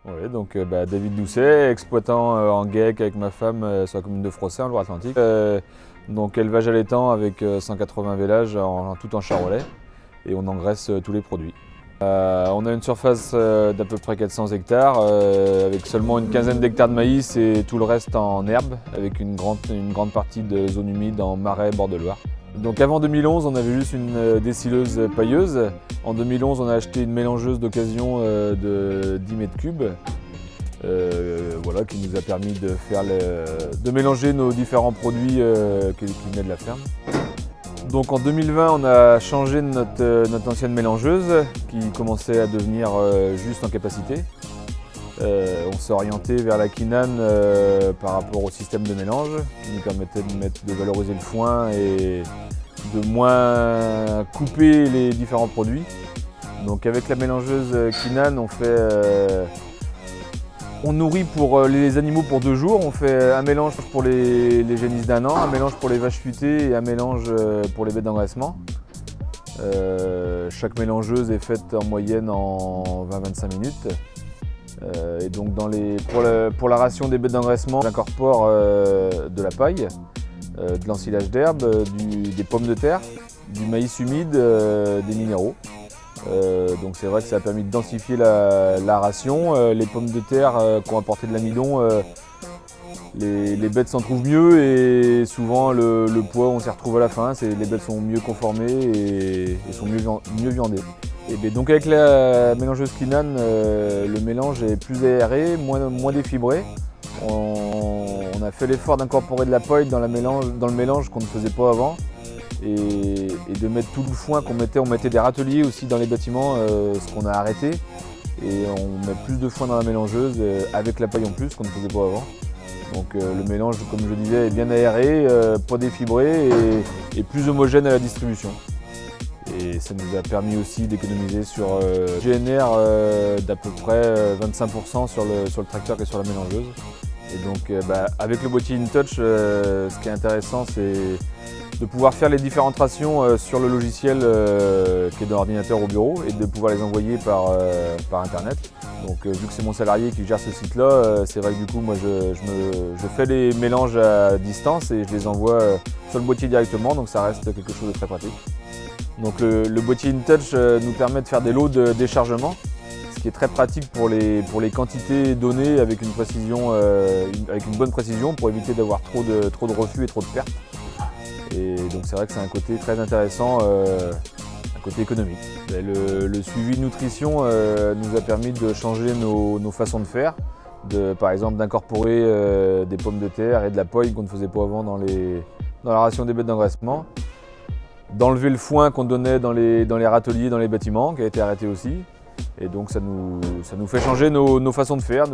Oui, donc David Doucet, exploitant en GEC avec ma femme sur la commune de Frossay en Loire-Atlantique. Donc élevage allaitant avec 180 vélages tout en charolais et on engraisse tous les produits. On a une surface d'à peu près 400 hectares avec seulement une quinzaine d'hectares de maïs et tout le reste en herbe avec une grande partie de zone humide en marais bord de Loire. Donc avant 2011, on avait juste une décileuse pailleuse. En 2011, on a acheté une mélangeuse d'occasion de 10 mètres cubes. Voilà, qui nous a permis de mélanger nos différents produits qui venaient de la ferme. Donc en 2020, on a changé notre ancienne mélangeuse qui commençait à devenir juste en capacité. On s'est orienté vers la Quinane par rapport au système de mélange qui nous permettait de valoriser le foin et de moins couper les différents produits. Donc avec la mélangeuse Quinane, on nourrit pour les animaux pour 2 jours. On fait un mélange pour les génisses d'1 an, un mélange pour les vaches futées et un mélange pour les bêtes d'engraissement. Chaque mélangeuse est faite en moyenne en 20-25 minutes. Et donc pour la ration des bêtes d'engraissement, j'incorpore de la paille, de l'ensilage d'herbe, des pommes de terre, du maïs humide, des minéraux. Donc c'est vrai que ça a permis de densifier la ration. Les pommes de terre qui ont apporté de l'amidon, les bêtes s'en trouvent mieux et souvent le poids on s'y retrouve à la fin. Les bêtes sont mieux conformées et sont mieux viandées. Et bien, donc avec la mélangeuse Quinane, le mélange est plus aéré, moins défibré. On a fait l'effort d'incorporer de la paille dans le mélange qu'on ne faisait pas avant. Et de mettre tout le foin on mettait des râteliers aussi dans les bâtiments, ce qu'on a arrêté. Et on met plus de foin dans la mélangeuse avec la paille en plus qu'on ne faisait pas avant. Donc le mélange, comme je disais, est bien aéré, pas défibré et plus homogène à la distribution. Et ça nous a permis aussi d'économiser sur GNR d'à peu près 25% sur le tracteur qui est sur la mélangeuse. Et donc avec le boîtier InTouch, ce qui est intéressant, c'est de pouvoir faire les différentes rations sur le logiciel qui est dans l'ordinateur au bureau et de pouvoir les envoyer par internet. Donc vu que c'est mon salarié qui gère ce site-là, c'est vrai que du coup moi je fais les mélanges à distance et je les envoie sur le boîtier directement, donc ça reste quelque chose de très pratique. Donc le boîtier InTouch nous permet de faire des lots de déchargement, ce qui est très pratique pour les quantités données avec une bonne précision pour éviter d'avoir trop de refus et trop de pertes. Et donc c'est vrai que c'est un côté très intéressant, un côté économique. Le suivi de nutrition nous a permis de changer nos façons de faire, par exemple d'incorporer des pommes de terre et de la paille qu'on ne faisait pas avant dans la ration des bêtes d'engraissement, d'enlever le foin qu'on donnait dans les râteliers, dans les bâtiments, qui a été arrêté aussi. Et donc ça nous fait changer nos façons de faire.